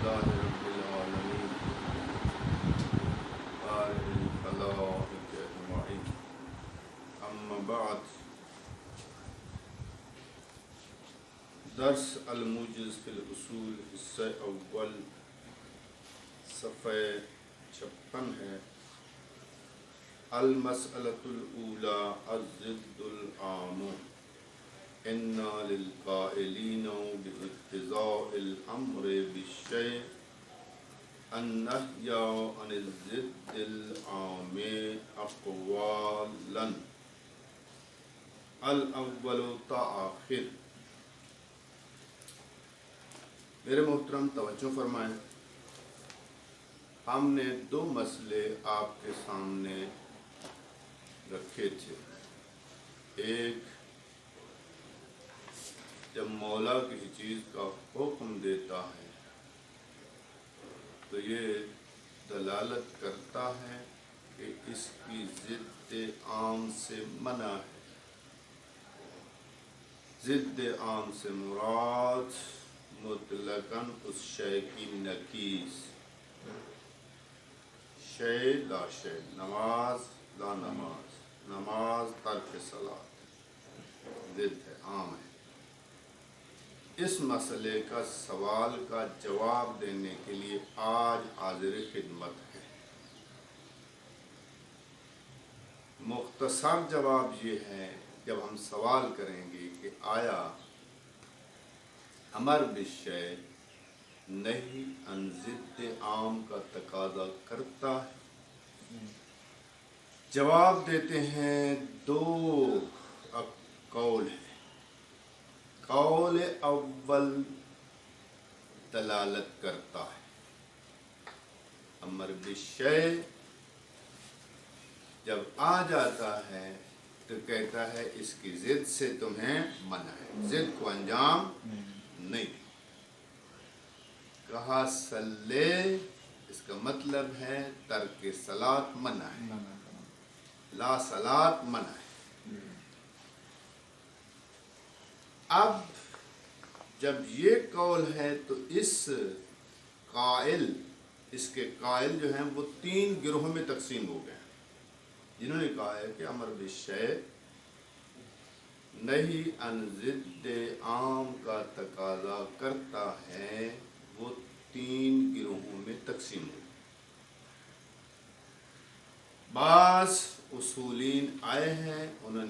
لله رب العالمين بارئ الخلائق أجمعين أما بعد درس الموجز فی الاصول حصہ اول صفحہ 56 ہے المسألة الأولى الضد العام إن للقائلين باقتضاء الأمر بالشيء النهي عن الضد العام أقوالا الأول تأخر. میرے محترم توجہ فرمائیں، ہم نے دو مسئلے آپ کے سامنے رکھے تھے. ایک، جب مولا کسی چیز کا حکم دیتا ہے تو یہ دلالت کرتا ہے کہ اس کی ضد عام سے منع ہے. ضد عام سے مراد مطلقاً اس شے کی نقیض، شے لا شے، نماز لا نماز، نماز ترک صلاۃ، ضد ہے، عام ہے. اس مسئلے کا سوال کا جواب دینے کے لیے آج حاضر خدمت ہے. مختصر جواب یہ ہے، جب ہم سوال کریں گے کہ آیا امر بالشیء نہی عن ضد عام کا تقاضا کرتا ہے، جواب دیتے ہیں دو قول ہیں. قول اول دلالت کرتا ہے، امر بالشیء جب آ جاتا ہے تو کہتا ہے اس کی ضد سے تمہیں منع ہے، ضد کو انجام نہیں. کہا صلی، اس کا مطلب ہے ترک صلاۃ منع ہے، لا صلاۃ منع ہے. اب جب یہ قول ہے تو اس کے قائل جو ہیں وہ تین گروہوں میں تقسیم ہو گئے ہیں. جنہوں نے کہا ہے کہ امر بالشیء نہی عن ضد عام کا تقاضا کرتا ہے، وہ تین گروہوں میں تقسیم ہو. بعض اصولین آئے ہیں، انہوں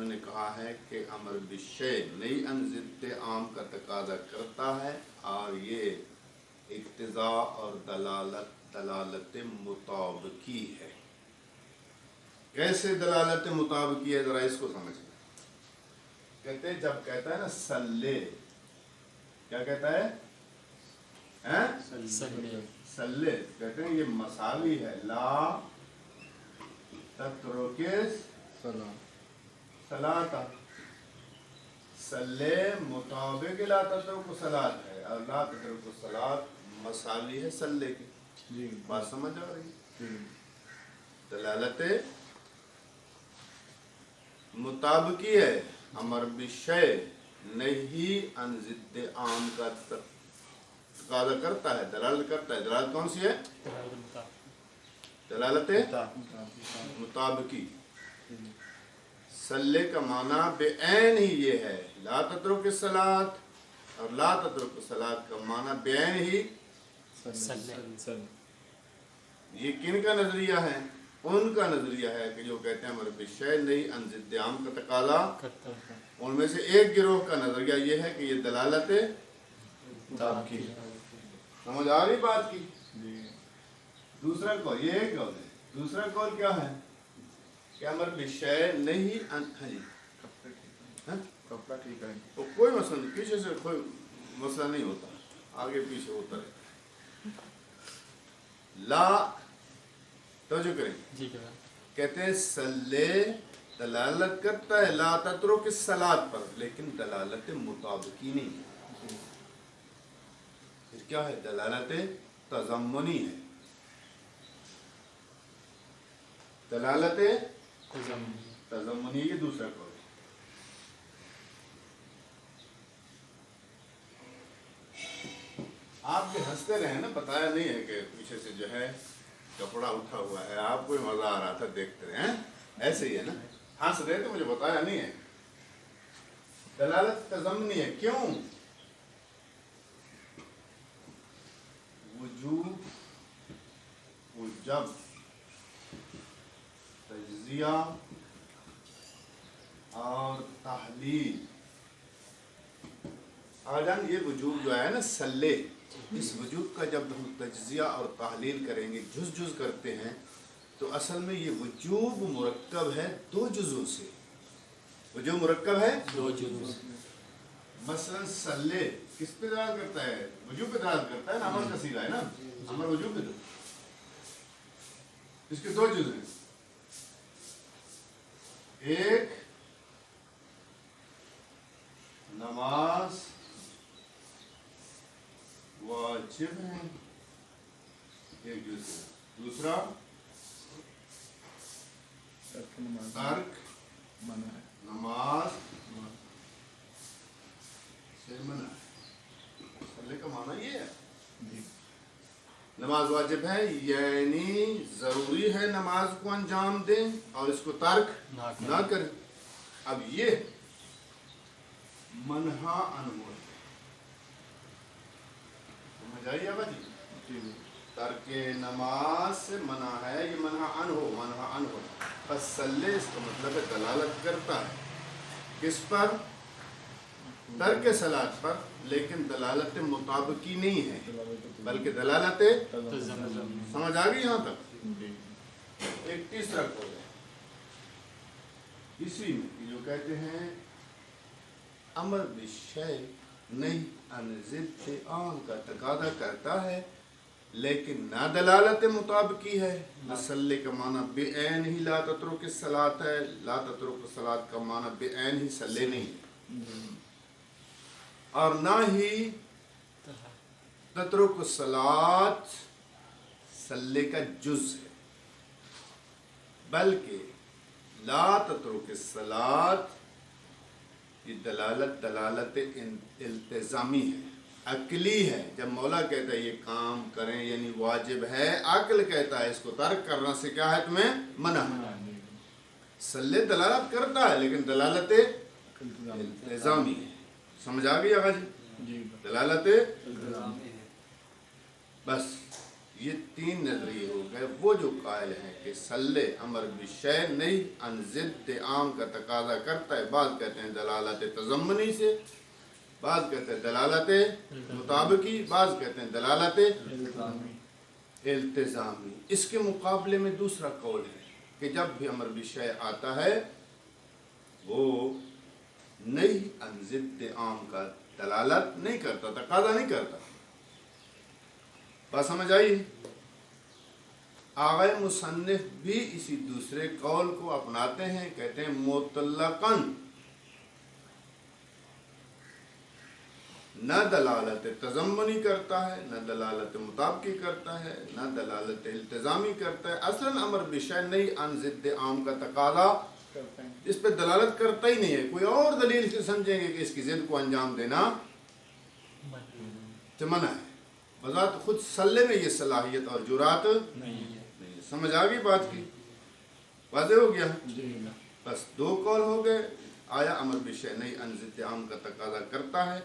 نے کہا ہے کہ امر بالشیء نہی عن ضد عام کا تقاضا کرتا ہے اور یہ اقتضاء اور دلالت مطابقی ہے. کیسے دلالت مطابقی ہے، ذرا اس کو سمجھیں. کہتے ہیں جب کہتا ہے نا صلی، کیا کہتا ہے؟ صلی کہتے ہیں یہ مساوی ہے لا تترک صلاۃ. صلی مطابق لا تترک صلاۃ ہے اور لا تترک صلاۃ مساوی ہے صلی کی. بات سمجھ آ رہی؟ دلالت مطابقی ہے. امر بالشیء نہی عن ضد عام کا تقاضا کرتا ہے، دلالت کرتا ہے. دلالت کون سی ہے؟ دلالت مطابقی. صلی کا معنی بے عین ہی یہ ہے لا تترک الصلاۃ، اور لا تترک الصلاۃ کا معنی بے عین ہی صلی. یہ کن کا نظریہ ہے؟ ان کا نظریہ ہے کہ جو کہتے ہیں امر بالشیء نہی عن ضد عام کا تقاضا کرتا ہے. ان میں سے ایک گروہ کا نظریہ یہ ہے کہ یہ دلالت مطابقی. سمجھ آ رہی بات کی؟ دوسرا قول، یہ ایک قول ہے. دوسرا قول کیا ہے کہ امر بالشیء نہی عن، کپڑا ٹھیک ہے تو کوئی مسئلہ نہیں، پیچھے سے کوئی مسئلہ نہیں ہوتا، آگے پیچھے ہوتا ہے. لا توجہ کریں، کہتے ہیں صلی دلالت کرتا ہے لا تترک الصلاۃ پر، لیکن دلالت مطابقی نہیں ہے. پھر کیا ہے؟ دلالت تضمنی ہے. دلالت تضمنی، یہ دوسرا قول ہے. آپ بھی ہنستے رہے نا، بتایا نہیں ہے کہ پیچھے سے جو ہے کپڑا اٹھا ہوا ہے، آپ کو مزہ آ رہا تھا دیکھتے رہے ہیں، ایسے ہی ہے نا، ہنس رہے تو مجھے بتایا نہیں ہے. دلالت تضمنی ہے. کیوں؟ وجوب کو جب تجزیہ اور تحلیل آجان، یہ وجوب جو ہے نا سلے، اس وجوب کا جب ہم تجزیہ اور تحلیل کریں گے، جز جز کرتے ہیں، تو اصل میں یہ وجوب مرکب ہے دو جزوں سے. وجوب مرکب ہے دو جزوں سے. مثلا سلے کس پہ دلالت کرتا ہے؟ وجوب پہ دلالت کرتا ہے نا، امر کا صیغہ ہے نا، امر وجوب پہ. دو اس کے دو جز ہیں. ایک نماز واجب ہے، ایک جز ہے. دوسرا ترک نماز سے منع ہے. سلے کا معنی یہ ہے نماز واجب ہے، یعنی ضروری ہے نماز کو انجام دیں اور اس کو ترک نہ کریں. اب یہ منہا عنہ ہے، سمجھ آئی آبا جی؟ ترک نماز سے منع ہے، یہ منہا عنہ. پس سلے اس کا مطلب ہے دلالت کرتا ہے کس پر؟ ترک صلاۃ پر، لیکن دلالت مطابقی نہیں ہے بلکہ دلالت سمجھ آ گئی یہاں تک. ایک تیسرا قول ہے اسی میں جو کہتے ہیں امر بالشیء نہیں عن ضد عام کا تقاضا کرتا ہے لیکن نہ دلالت مطابقی ہے. مسلے کا معنی بے عین ہی لا تترک الصلاۃ ہے، لا تترک الصلاۃ کا معنی بے عین ہی سلے نہیں ہے، اور نہ ہی تترک الصلاۃ سلے کا جز ہے، بلکہ لا تترک الصلاۃ یہ دلالت التزامی ہے، عقلی ہے. جب مولا کہتا ہے یہ کام کریں یعنی واجب ہے، عقل کہتا ہے اس کو ترک کرنا سے کیا ہے تمہیں منع. سلے دلالت کرتا ہے لیکن دلالت التزامی ہے. سمجھ آ گئی آقا جی؟ دلالت بس یہ تین نظریے ہو گئے. وہ جو قائل ہیں کہ سلے امر بالشیء نہیں عن ضد عام کا تقاضا کرتا ہے، بعض کہتے ہیں دلالت تضمنی سے، بعض کہتے ہیں دلالت مطابقی، بعض کہتے ہیں دلالت التزامی. اس کے مقابلے میں دوسرا قول ہے کہ جب بھی امر بالشیء آتا ہے وہ نہیں عن ضد عام کا دلالت نہیں کرتا، تقاضا نہیں کرتا. بات سمجھ آئی؟ آغا مصنف بھی اسی دوسرے قول کو اپناتے ہیں، کہتے ہیں مطلقاً نہ دلالت تضمنی کرتا ہے، نہ دلالت مطابقی کرتا ہے، نہ دلالت التزامی کرتا ہے. اصلاً امر بالشیء نہیں عن ضد عام کا تقاضا اس پہ دلالت کرتا ہی نہیں ہے. کوئی اور دلیل سے سمجھیں گے کہ اس کی ضد کو انجام دینا تو منع ہے. بذات خود سلے میں یہ صلاحیت اور جرات نہیں. سمجھ آ گئی بات کی؟ واضح ہو گیا؟ بس دو قول ہو گئے. آیا امر بالشیء نہیں عن ضد عام کا تقاضا کرتا ہے،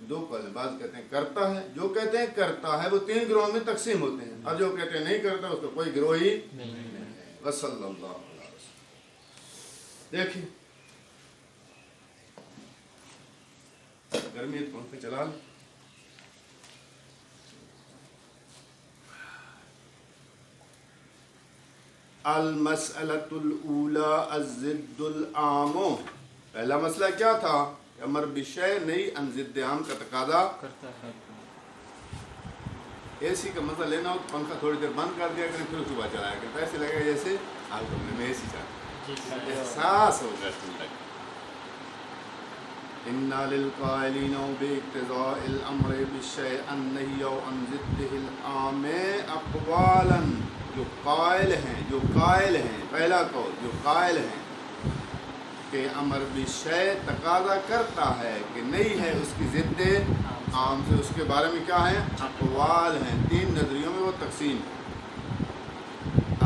دو قول. بعض کہتے ہیں کرتا ہے، جو کہتے ہیں کرتا ہے وہ تین گروہوں میں تقسیم ہوتے ہیں، اور جو کہتے ہیں نہیں کرتا اس کا کوئی گروہ ہی نہیں. وصلی اللہ علیہ وسلم. دیکھیں گرمی پنکھے چلا لیں. المسألۃ الاولی الضد العام. پہلا مسئلہ کیا تھا؟ امر بالشیء نہیں عن ضد عام کا تقاضا کرتا ہے. اے سی کا مزہ لینا ہو تو پنکھا تھوڑی دیر بند کر دیا کریں، پھر اس کے بعد چلایا کریں. ایسے لگے گا جیسے آپ کمرے میں اے سی چاہتے ہیں، احساس ہوگا ٹھنڈک. اِنَّا لِلْقَائِلِينَ بِاقْتِضَاءِ الْأَمْرِ بِالشَّيْءِ النَّهْيِ عَنْ ضِدِّهِ الْعَامِ أَقْوَالًا. جو قائل ہیں، پہلا قول جو قائل ہیں کہ امر بالشے تقاضا کرتا ہے کہ نہیں ہے اس کی ضد عام سے. اس کے بارے میں کیا ہے؟ اقوال ہیں. 3 نظریوں میں وہ تقسیم ہے.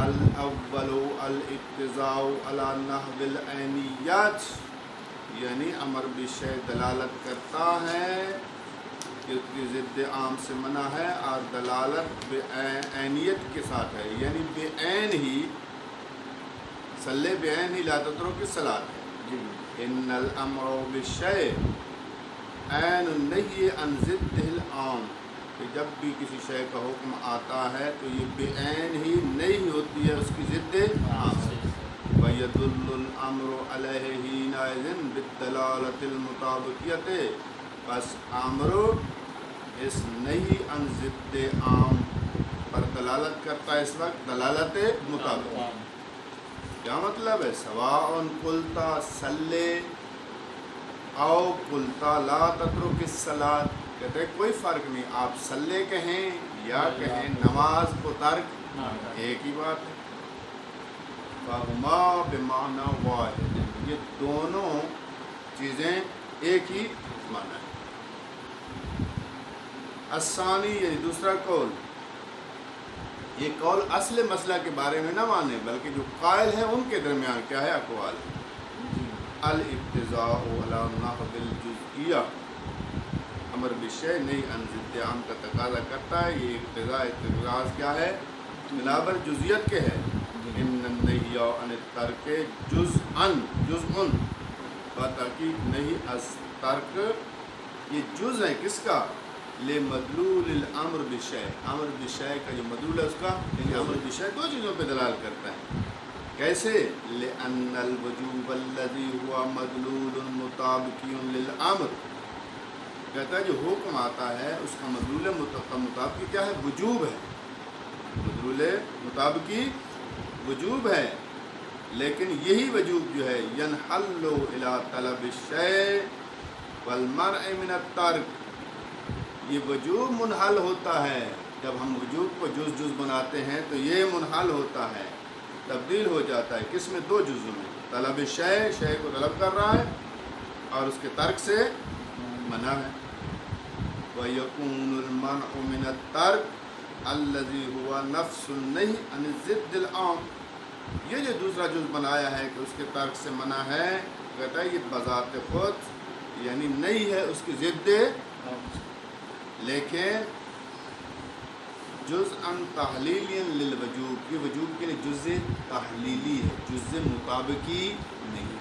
الاول الاقتضاء علی نحو العینیات، یعنی امر بالشے دلالت کرتا ہے کہ اس کی ضد عام سے منع ہے اور دلالت بعینیت کے ساتھ ہے، یعنی بے عین ہی صلی بعین ہی لا تترک الصلاۃ ہے. ان الامر بالشیء عین النہی عن ضدہ العام، کہ جب بھی کسی شے کا حکم آتا ہے تو یہ بے عین ہی نہیں ہوتی ہے اس کی ضد عام سے. وَيَدُلُّ الْأَمْرُ عَلَيْهِ حِينَئِذٍ بِالدَّلَالَةِ الْمُطَابِقِيَّةِ، بس امر اس نہی عن ضد عام پر دلالت کرتا ہے اس وقت دلالت مطابق. کیا مطلب ہے؟ سواء قلتا صلی او قلتا لا تترک الصلاۃ، کہتے ہیں کوئی فرق نہیں، آپ صلی کہیں یا کہیں نماز کو ترک ایک ہی بات ہے. فَهُمَا بِمَعْنَى وَاحِدٍ، یہ دونوں چیزیں ایک ہی معنی ہے. الثانی، یعنی دوسرا قول، یہ قول اصل مسئلہ کے بارے میں نہ مانے بلکہ جو قائل ہیں ان کے درمیان کیا ہے اقوال. الاقتضاء علی نحو الجزئیہ، امر بالشیء نہیں عن ضد عام کا تقاضا کرتا ہے. یہ اقتضاء اعتراض کیا ہے؟ بنابر جزئیت کے ہے. ان النہی عن الترک جزءا بتحقیق نہیں از ترک، یہ جز ہے کس کا؟ لمدلول الامر بالشیء، امر بالشیء کا جو مدلول ہے اس کا، یعنی امر بالشیء 2 چیزوں پہ دلال کرتا ہے. کیسے؟ لأن الوجوب الذي هو مدلول مطابقی للامر، کہتا ہے جو حکم آتا ہے اس کا مدلول مطابقی کیا ہے؟ وجوب ہے. مدلول مطابقی وجوب ہے، لیکن یہی وجوب جو ہے ینحل الی طلب الشیء والمنع من الترک، یہ وجوب منحل ہوتا ہے جب ہم وجوب کو جز جز بناتے ہیں تو یہ منحل ہوتا ہے، تبدیل ہو جاتا ہے. کس میں؟ 2 جزوں میں. طلب شے، شے کو طلب کر رہا ہے اور اس کے ترک سے منع ہے. وَيَكُونُ الْمَنْعُ مِنَ التَّرْكِ الَّذِي هُوَ نَفْسُ النَّهْيِ عَنِ الضِّدِّ الْعَامِ، یہ جو دوسرا جز بنایا ہے کہ اس کے ترک سے منع ہے، کہتا ہے یہ بذات خود یعنی نہیں ہے اس کی ضد، لیکن جزءاً تحلیلی للوجوب، یہ وجوب کے لیے جزء تحلیلی ہے، جزء مطابقی نہیں.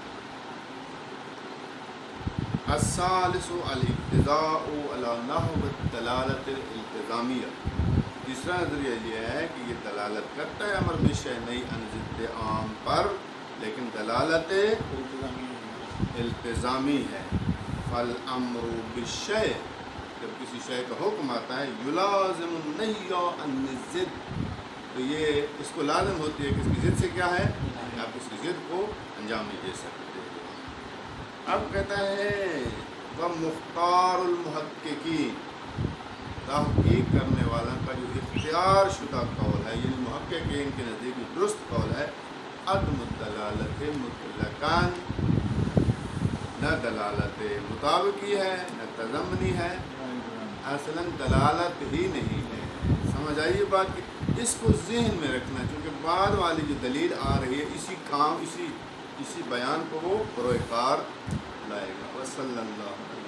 الثالث الاقتضاء علی نحو الدلالۃ الالتزامیہ، تیسرا نظریہ یہ ہے کہ یہ دلالت کرتا ہے امر بالشیء نہیں عن ضد عام پر، لیکن دلالت التزامی ہے. فالامر بالشیء، جب کسی شے کا حکم آتا ہے، یلازم النہی عن الضد، تو یہ اس کو لازم ہوتی ہے کہ اس کی ضد سے کیا ہے؟ آپ اس کی ضد کو انجام نہیں دے سکتے. اب کہتا ہے وَمُخْتَارُ الْمُحَقِّقِينَ، تحقیق کرنے والوں کا جو اختیار شدہ قول ہے، یعنی محققین کے نزدیک جو درست قول ہے، عدم الدلالت مطلقاً، نہ دلالت مطابقی ہے نہ تضمنی ہے، اصلاً دلالت ہی نہیں ہے. سمجھ آئیے بات کہ اس کو ذہن میں رکھنا، چونکہ بعد والی جو دلیل آ رہی ہے اسی بیان کو وہ بروئے کار لائے گا. وصلی اللہ علیہ